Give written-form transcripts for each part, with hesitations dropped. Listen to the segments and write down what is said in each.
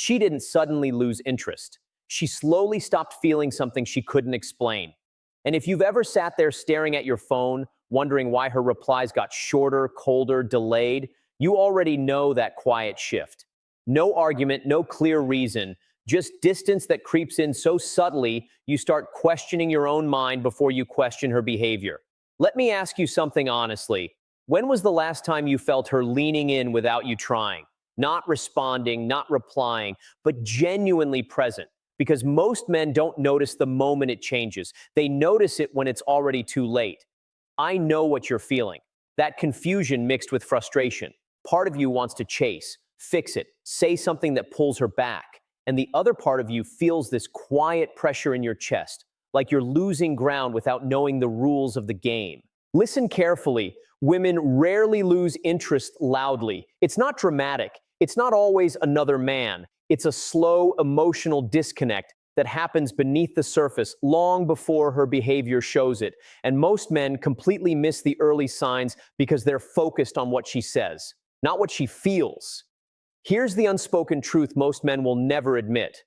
She didn't suddenly lose interest. She slowly stopped feeling something she couldn't explain. And if you've ever sat there staring at your phone, wondering why her replies got shorter, colder, delayed, you already know that quiet shift. No argument, no clear reason, just distance that creeps in so subtly you start questioning your own mind before you question her behavior. Let me ask you something honestly. When was the last time you felt her leaning in without you trying? Not responding, not replying, but genuinely present. Because most men don't notice the moment it changes. They notice it when it's already too late. I know what you're feeling. That confusion mixed with frustration. Part of you wants to chase, fix it, say something that pulls her back. And the other part of you feels this quiet pressure in your chest, like you're losing ground without knowing the rules of the game. Listen carefully. Women rarely lose interest loudly. It's not dramatic. It's not always another man. It's a slow, emotional disconnect that happens beneath the surface long before her behavior shows it. And most men completely miss the early signs because they're focused on what she says, not what she feels. Here's the unspoken truth most men will never admit.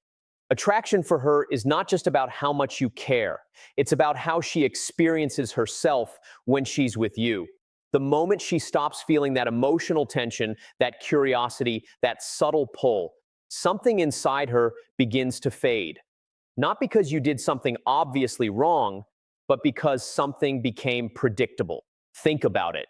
Attraction for her is not just about how much you care. It's about how she experiences herself when she's with you. The moment she stops feeling that emotional tension, that curiosity, that subtle pull, something inside her begins to fade. Not because you did something obviously wrong, but because something became predictable. Think about it.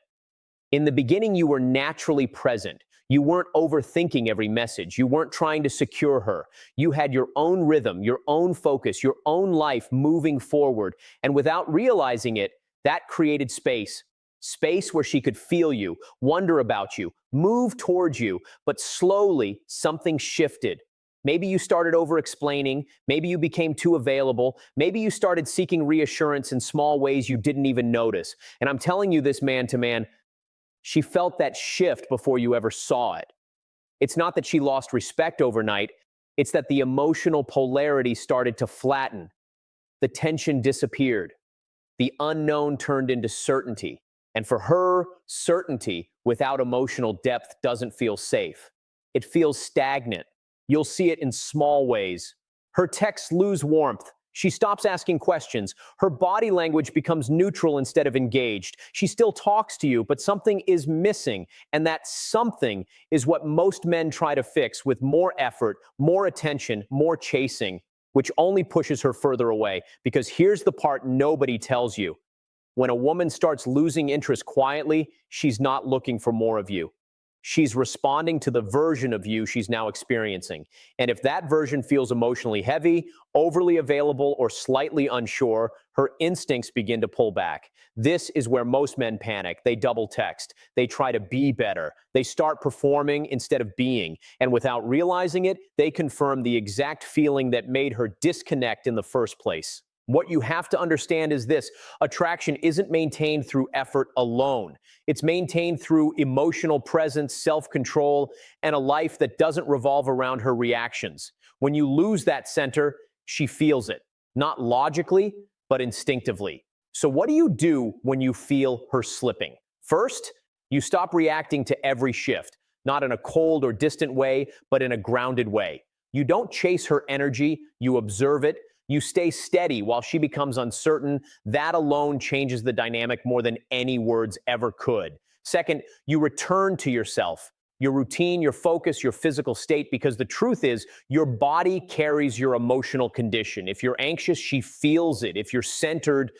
In the beginning, you were naturally present. You weren't overthinking every message. You weren't trying to secure her. You had your own rhythm, your own focus, your own life moving forward. And without realizing it, that created space. Space where she could feel you, wonder about you, move towards you. But slowly, something shifted. Maybe you started over-explaining. Maybe you became too available. Maybe you started seeking reassurance in small ways you didn't even notice. And I'm telling you this man to man, she felt that shift before you ever saw it. It's not that she lost respect overnight. It's that the emotional polarity started to flatten. The tension disappeared. The unknown turned into certainty. And for her, certainty without emotional depth doesn't feel safe. It feels stagnant. You'll see it in small ways. Her texts lose warmth. She stops asking questions. Her body language becomes neutral instead of engaged. She still talks to you, but something is missing. And that something is what most men try to fix with more effort, more attention, more chasing, which only pushes her further away. Because here's the part nobody tells you. When a woman starts losing interest quietly, she's not looking for more of you. She's responding to the version of you she's now experiencing. And if that version feels emotionally heavy, overly available, or slightly unsure, her instincts begin to pull back. This is where most men panic. They double text. They try to be better. They start performing instead of being. And without realizing it, they confirm the exact feeling that made her disconnect in the first place. What you have to understand is this: attraction isn't maintained through effort alone. It's maintained through emotional presence, self-control, and a life that doesn't revolve around her reactions. When you lose that center, she feels it, not logically, but instinctively. So what do you do when you feel her slipping? First, you stop reacting to every shift, not in a cold or distant way, but in a grounded way. You don't chase her energy, you observe it. You stay steady while she becomes uncertain. That alone changes the dynamic more than any words ever could. Second, you return to yourself, your routine, your focus, your physical state, because the truth is your body carries your emotional condition. If you're anxious, she feels it. If you're centered,